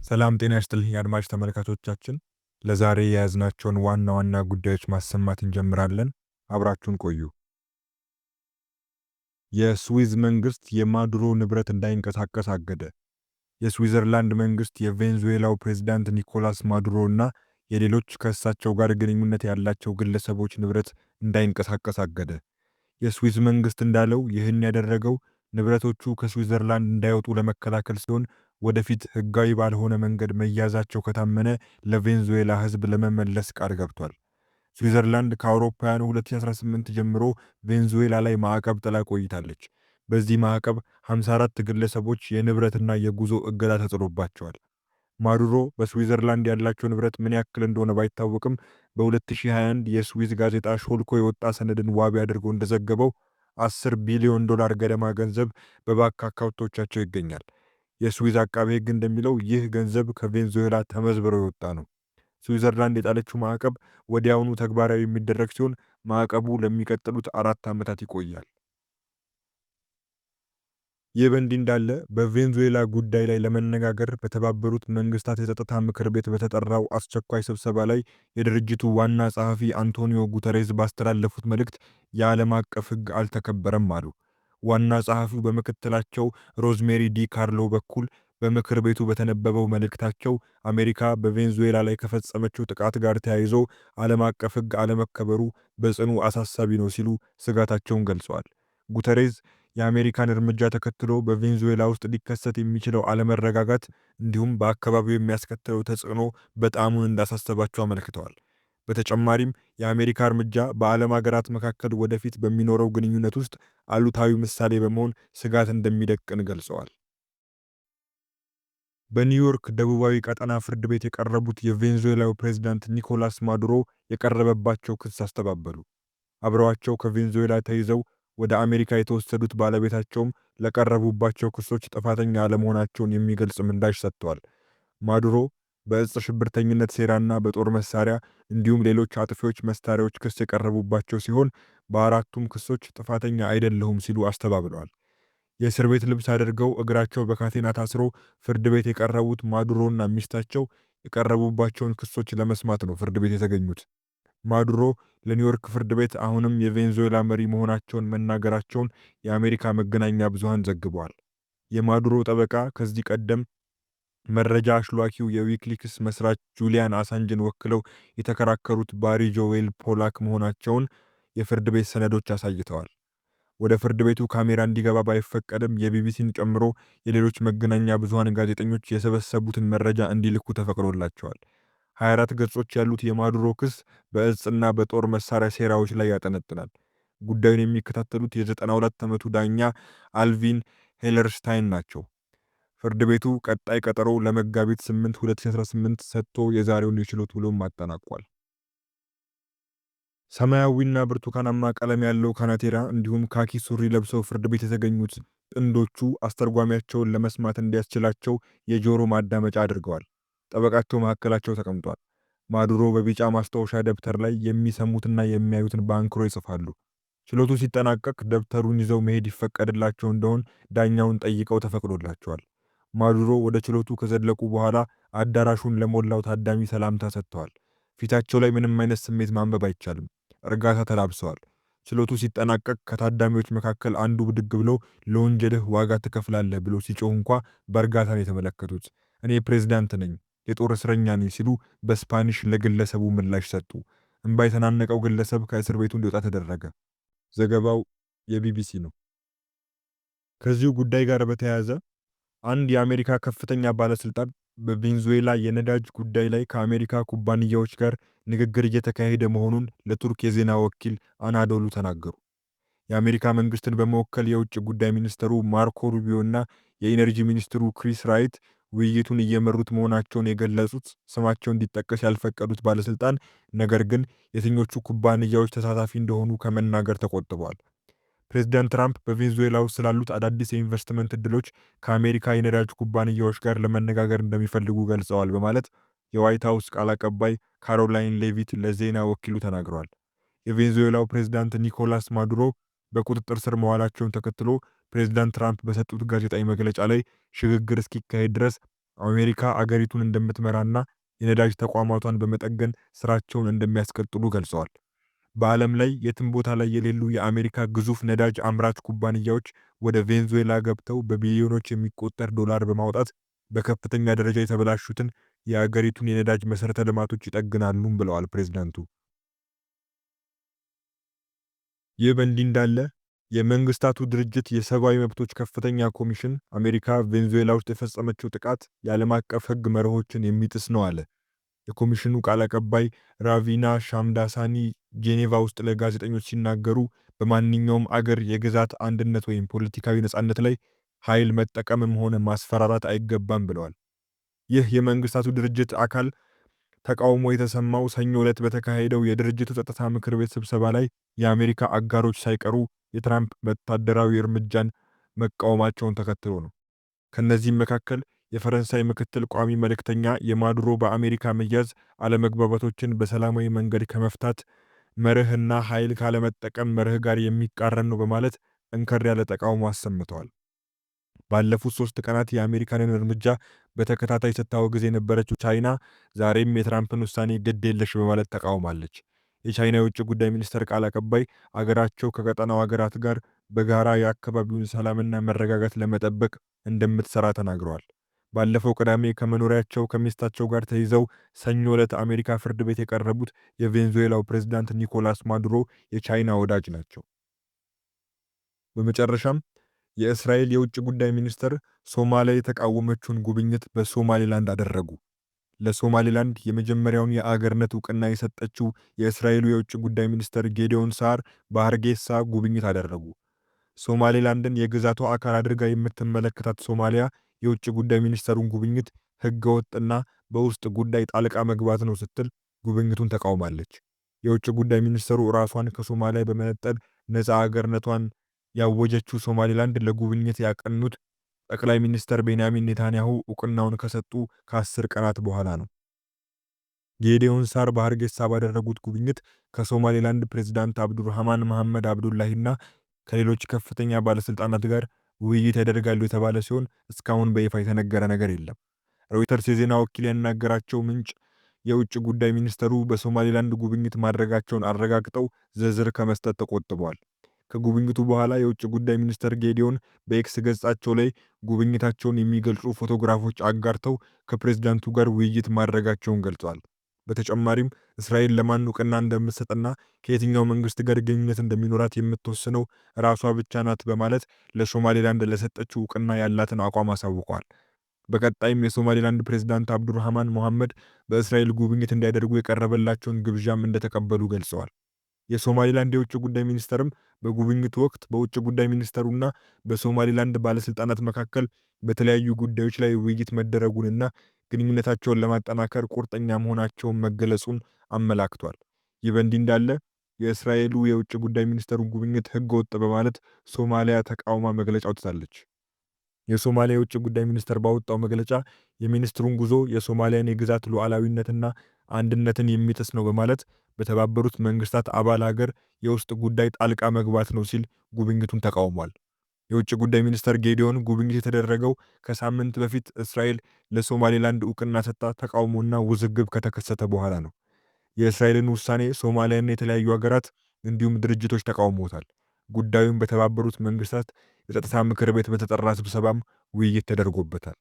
ሰላም ጤና ይስጥልኝ አድማጭ ተመልካቾቻችን። ለዛሬ የያዝናቸውን ዋና ዋና ጉዳዮች ማሰማት እንጀምራለን። አብራችሁን ቆዩ። የስዊዝ መንግስት የማዱሮ ንብረት እንዳይንቀሳቀስ አገደ። የስዊዘርላንድ መንግስት የቬንዙዌላው ፕሬዝዳንት ኒኮላስ ማዱሮ እና የሌሎች ከእሳቸው ጋር ግንኙነት ያላቸው ግለሰቦች ንብረት እንዳይንቀሳቀስ አገደ። የስዊዝ መንግስት እንዳለው ይህን ያደረገው ንብረቶቹ ከስዊዘርላንድ እንዳይወጡ ለመከላከል ሲሆን ወደፊት ህጋዊ ባልሆነ መንገድ መያዛቸው ከታመነ ለቬንዙዌላ ህዝብ ለመመለስ ቃል ገብቷል። ስዊዘርላንድ ከአውሮፓውያኑ 2018 ጀምሮ ቬንዙዌላ ላይ ማዕቀብ ጥላ ቆይታለች። በዚህ ማዕቀብ 54 ግለሰቦች የንብረትና የጉዞ እገዳ ተጥሎባቸዋል። ማዱሮ በስዊዘርላንድ ያላቸው ንብረት ምን ያክል እንደሆነ ባይታወቅም በ2021 የስዊዝ ጋዜጣ ሾልኮ የወጣ ሰነድን ዋቢ አድርጎ እንደዘገበው $10 ቢሊዮን ገደማ ገንዘብ በባንክ አካውንቶቻቸው ይገኛል። የስዊዝ አቃቤ ህግ እንደሚለው ይህ ገንዘብ ከቬንዙዌላ ተመዝብሮ የወጣ ነው። ስዊዘርላንድ የጣለችው ማዕቀብ ወዲያውኑ ተግባራዊ የሚደረግ ሲሆን ማዕቀቡ ለሚቀጥሉት 4 ዓመታት ይቆያል። ይህ በእንዲህ እንዳለ በቬንዙዌላ ጉዳይ ላይ ለመነጋገር በተባበሩት መንግስታት የጸጥታ ምክር ቤት በተጠራው አስቸኳይ ስብሰባ ላይ የድርጅቱ ዋና ጸሐፊ አንቶኒዮ ጉተሬዝ ባስተላለፉት መልእክት የዓለም አቀፍ ህግ አልተከበረም አሉ። ዋና ጸሐፊው በምክትላቸው ሮዝሜሪ ዲ ካርሎ በኩል በምክር ቤቱ በተነበበው መልእክታቸው አሜሪካ በቬንዙዌላ ላይ ከፈጸመችው ጥቃት ጋር ተያይዞ ዓለም አቀፍ ህግ አለመከበሩ በጽኑ አሳሳቢ ነው ሲሉ ስጋታቸውን ገልጸዋል። ጉተሬዝ የአሜሪካን እርምጃ ተከትሎ በቬንዙዌላ ውስጥ ሊከሰት የሚችለው አለመረጋጋት እንዲሁም በአካባቢው የሚያስከትለው ተጽዕኖ በጣሙን እንዳሳሰባቸው አመልክተዋል። በተጨማሪም የአሜሪካ እርምጃ በዓለም ሀገራት መካከል ወደፊት በሚኖረው ግንኙነት ውስጥ አሉታዊ ምሳሌ በመሆን ስጋት እንደሚደቅን ገልጸዋል። በኒውዮርክ ደቡባዊ ቀጠና ፍርድ ቤት የቀረቡት የቬንዙዌላው ፕሬዝዳንት ኒኮላስ ማዱሮ የቀረበባቸው ክስ አስተባበሉ። አብረዋቸው ከቬንዙዌላ ተይዘው ወደ አሜሪካ የተወሰዱት ባለቤታቸውም ለቀረቡባቸው ክሶች ጥፋተኛ አለመሆናቸውን የሚገልጽ ምላሽ ሰጥተዋል። ማዱሮ በእጽ ሽብርተኝነት ሴራና በጦር መሳሪያ እንዲሁም ሌሎች አጥፊዎች መሳሪያዎች ክስ የቀረቡባቸው ሲሆን በአራቱም ክሶች ጥፋተኛ አይደለሁም ሲሉ አስተባብለዋል። የእስር ቤት ልብስ አድርገው እግራቸው በካቴና ታስሮ ፍርድ ቤት የቀረቡት ማዱሮና ሚስታቸው የቀረቡባቸውን ክሶች ለመስማት ነው ፍርድ ቤት የተገኙት። ማዱሮ ለኒውዮርክ ፍርድ ቤት አሁንም የቬንዙዌላ መሪ መሆናቸውን መናገራቸውን የአሜሪካ መገናኛ ብዙሃን ዘግበዋል። የማዱሮ ጠበቃ ከዚህ ቀደም መረጃ አሽሏኪው የዊኪሊክስ መስራች ጁሊያን አሳንጅን ወክለው የተከራከሩት ባሪ ጆዌል ፖላክ መሆናቸውን የፍርድ ቤት ሰነዶች አሳይተዋል። ወደ ፍርድ ቤቱ ካሜራ እንዲገባ ባይፈቀድም የቢቢሲን ጨምሮ የሌሎች መገናኛ ብዙሃን ጋዜጠኞች የሰበሰቡትን መረጃ እንዲልኩ ተፈቅዶላቸዋል። 24 ገጾች ያሉት የማዱሮ ክስ በእጽና በጦር መሳሪያ ሴራዎች ላይ ያጠነጥናል። ጉዳዩን የሚከታተሉት የ92 ዓመቱ ዳኛ አልቪን ሄለርስታይን ናቸው። ፍርድ ቤቱ ቀጣይ ቀጠሮ ለመጋቢት 8 2018 ሰጥቶ የዛሬውን የችሎት ውሎም አጠናቋል። ሰማያዊና ብርቱካናማ ቀለም ያለው ካናቴራ እንዲሁም ካኪ ሱሪ ለብሰው ፍርድ ቤት የተገኙት ጥንዶቹ አስተርጓሚያቸውን ለመስማት እንዲያስችላቸው የጆሮ ማዳመጫ አድርገዋል። ጠበቃቸው መካከላቸው ተቀምጧል። ማዱሮ በቢጫ ማስታወሻ ደብተር ላይ የሚሰሙትና የሚያዩትን በአንክሮ ይጽፋሉ። ችሎቱ ሲጠናቀቅ ደብተሩን ይዘው መሄድ ይፈቀድላቸው እንደሆን ዳኛውን ጠይቀው ተፈቅዶላቸዋል። ማዱሮ ወደ ችሎቱ ከዘለቁ በኋላ አዳራሹን ለሞላው ታዳሚ ሰላምታ ሰጥተዋል። ፊታቸው ላይ ምንም አይነት ስሜት ማንበብ አይቻልም። እርጋታ ተላብሰዋል። ችሎቱ ሲጠናቀቅ ከታዳሚዎች መካከል አንዱ ብድግ ብሎ ለወንጀልህ ዋጋ ትከፍላለህ ብሎ ሲጮህ እንኳ በእርጋታ ነው የተመለከቱት። እኔ ፕሬዝዳንት ነኝ፣ የጦር እስረኛ ነኝ ሲሉ በስፓኒሽ ለግለሰቡ ምላሽ ሰጡ። እንባ የተናነቀው ግለሰብ ከእስር ቤቱ እንዲወጣ ተደረገ። ዘገባው የቢቢሲ ነው። ከዚሁ ጉዳይ ጋር በተያያዘ አንድ የአሜሪካ ከፍተኛ ባለስልጣን በቬንዙዌላ የነዳጅ ጉዳይ ላይ ከአሜሪካ ኩባንያዎች ጋር ንግግር እየተካሄደ መሆኑን ለቱርክ የዜና ወኪል አናዶሉ ተናገሩ። የአሜሪካ መንግስትን በመወከል የውጭ ጉዳይ ሚኒስትሩ ማርኮ ሩቢዮ እና የኢነርጂ ሚኒስትሩ ክሪስ ራይት ውይይቱን እየመሩት መሆናቸውን የገለጹት ስማቸው እንዲጠቀስ ያልፈቀዱት ባለስልጣን ነገር ግን የትኞቹ ኩባንያዎች ተሳታፊ እንደሆኑ ከመናገር ተቆጥበዋል። ፕሬዝዳንት ትራምፕ በቬንዙዌላ ውስጥ ስላሉት አዳዲስ የኢንቨስትመንት እድሎች ከአሜሪካ የነዳጅ ኩባንያዎች ጋር ለመነጋገር እንደሚፈልጉ ገልጸዋል በማለት የዋይት ሃውስ ቃል አቀባይ ካሮላይን ሌቪት ለዜና ወኪሉ ተናግረዋል። የቬንዙዌላው ፕሬዝዳንት ኒኮላስ ማዱሮ በቁጥጥር ስር መዋላቸውን ተከትሎ ፕሬዝዳንት ትራምፕ በሰጡት ጋዜጣዊ መግለጫ ላይ ሽግግር እስኪካሄድ ድረስ አሜሪካ አገሪቱን እንደምትመራና የነዳጅ ተቋማቷን በመጠገን ስራቸውን እንደሚያስቀጥሉ ገልጸዋል። በዓለም ላይ የትም ቦታ ላይ የሌሉ የአሜሪካ ግዙፍ ነዳጅ አምራች ኩባንያዎች ወደ ቬንዙዌላ ገብተው በቢሊዮኖች የሚቆጠር ዶላር በማውጣት በከፍተኛ ደረጃ የተበላሹትን የአገሪቱን የነዳጅ መሠረተ ልማቶች ይጠግናሉም ብለዋል ፕሬዝዳንቱ። ይህ በእንዲህ እንዳለ የመንግስታቱ ድርጅት የሰብአዊ መብቶች ከፍተኛ ኮሚሽን አሜሪካ ቬንዙዌላ ውስጥ የፈጸመችው ጥቃት የዓለም አቀፍ ሕግ መርሆችን የሚጥስ ነው አለ። የኮሚሽኑ ቃል አቀባይ ራቪና ሻምዳሳኒ ጄኔቫ ውስጥ ለጋዜጠኞች ሲናገሩ በማንኛውም አገር የግዛት አንድነት ወይም ፖለቲካዊ ነጻነት ላይ ኃይል መጠቀምም ሆነ ማስፈራራት አይገባም ብለዋል። ይህ የመንግስታቱ ድርጅት አካል ተቃውሞ የተሰማው ሰኞ ዕለት በተካሄደው የድርጅቱ ጸጥታ ምክር ቤት ስብሰባ ላይ የአሜሪካ አጋሮች ሳይቀሩ የትራምፕ ወታደራዊ እርምጃን መቃወማቸውን ተከትሎ ነው። ከነዚህም መካከል የፈረንሳይ ምክትል ቋሚ መልእክተኛ የማዱሮ በአሜሪካ መያዝ አለመግባባቶችን በሰላማዊ መንገድ ከመፍታት መርህና ኃይል ካለመጠቀም መርህ ጋር የሚቃረን ነው በማለት ጠንከር ያለ ተቃውሞ አሰምተዋል። ባለፉት 3 ቀናት የአሜሪካንን እርምጃ በተከታታይ ስታወግዝ የነበረችው ቻይና ዛሬም የትራምፕን ውሳኔ ግድ የለሽ በማለት ተቃውማለች። የቻይና የውጭ ጉዳይ ሚኒስትር ቃል አቀባይ አገራቸው ከቀጠናው ሀገራት ጋር በጋራ የአካባቢውን ሰላምና መረጋጋት ለመጠበቅ እንደምትሰራ ተናግረዋል። ባለፈው ቅዳሜ ከመኖሪያቸው ከሚስታቸው ጋር ተይዘው ሰኞ ዕለት አሜሪካ ፍርድ ቤት የቀረቡት የቬንዙዌላው ፕሬዝዳንት ኒኮላስ ማዱሮ የቻይና ወዳጅ ናቸው። በመጨረሻም የእስራኤል የውጭ ጉዳይ ሚኒስትር ሶማሊያ የተቃወመችውን ጉብኝት በሶማሊላንድ አደረጉ። ለሶማሊላንድ የመጀመሪያውን የአገርነት ዕውቅና የሰጠችው የእስራኤሉ የውጭ ጉዳይ ሚኒስትር ጌዲዮን ሳር በሃርጌሳ ጉብኝት አደረጉ። ሶማሊላንድን የግዛቷ አካል አድርጋ የምትመለከታት ሶማሊያ የውጭ ጉዳይ ሚኒስትሩን ጉብኝት ሕገወጥና በውስጥ ጉዳይ ጣልቃ መግባት ነው ስትል ጉብኝቱን ተቃውማለች። የውጭ ጉዳይ ሚኒስትሩ ራሷን ከሶማሊያ በመነጠል ነፃ አገርነቷን ያወጀችው ሶማሊላንድ ለጉብኝት ያቀኑት ጠቅላይ ሚኒስትር ቤንያሚን ኔታንያሁ ዕውቅናውን ከሰጡ ከ10 ቀናት በኋላ ነው። ጌዲዮን ሳር በሃርጌሳ ባደረጉት ጉብኝት ከሶማሊላንድ ፕሬዝዳንት አብዱርሃማን መሐመድ አብዱላሂና ከሌሎች ከፍተኛ ባለስልጣናት ጋር ውይይት ያደርጋሉ የተባለ ሲሆን እስካሁን በይፋ የተነገረ ነገር የለም። ሮይተርስ የዜና ወኪል ያናገራቸው ምንጭ የውጭ ጉዳይ ሚኒስተሩ በሶማሊላንድ ጉብኝት ማድረጋቸውን አረጋግጠው ዝርዝር ከመስጠት ተቆጥበዋል። ከጉብኝቱ በኋላ የውጭ ጉዳይ ሚኒስትር ጌዲዮን በኤክስ ገጻቸው ላይ ጉብኝታቸውን የሚገልጹ ፎቶግራፎች አጋርተው ከፕሬዝዳንቱ ጋር ውይይት ማድረጋቸውን ገልጸዋል። በተጨማሪም እስራኤል ለማን ዕውቅና እንደምትሰጥና ከየትኛው መንግስት ጋር ግንኙነት እንደሚኖራት የምትወስነው ራሷ ብቻ ናት በማለት ለሶማሊላንድ ለሰጠችው ዕውቅና ያላትን አቋም አሳውቀዋል። በቀጣይም የሶማሊላንድ ፕሬዝዳንት አብዱርሃማን ሞሐመድ በእስራኤል ጉብኝት እንዲያደርጉ የቀረበላቸውን ግብዣም እንደተቀበሉ ገልጸዋል። የሶማሊላንድ የውጭ ጉዳይ ሚኒስተርም በጉብኝቱ ወቅት በውጭ ጉዳይ ሚኒስተሩና በሶማሊላንድ ባለስልጣናት መካከል በተለያዩ ጉዳዮች ላይ ውይይት መደረጉንና ግንኙነታቸውን ለማጠናከር ቁርጠኛ መሆናቸውን መገለጹን አመላክቷል። ይህ በእንዲህ እንዳለ የእስራኤሉ የውጭ ጉዳይ ሚኒስተሩን ጉብኝት ሕገወጥ በማለት ሶማሊያ ተቃውማ መግለጫ አውጥታለች። የሶማሊያ የውጭ ጉዳይ ሚኒስተር ባወጣው መግለጫ የሚኒስትሩን ጉዞ የሶማሊያን የግዛት ሉዓላዊነትና አንድነትን የሚጥስ ነው በማለት በተባበሩት መንግስታት አባል ሀገር የውስጥ ጉዳይ ጣልቃ መግባት ነው ሲል ጉብኝቱን ተቃውሟል። የውጭ ጉዳይ ሚኒስተር ጌዲዮን ጉብኝት የተደረገው ከሳምንት በፊት እስራኤል ለሶማሊላንድ ዕውቅና ሰጥታ ተቃውሞና ውዝግብ ከተከሰተ በኋላ ነው። የእስራኤልን ውሳኔ ሶማሊያና የተለያዩ ሀገራት እንዲሁም ድርጅቶች ተቃውሞታል። ጉዳዩም በተባበሩት መንግስታት የጸጥታ ምክር ቤት በተጠራ ስብሰባም ውይይት ተደርጎበታል።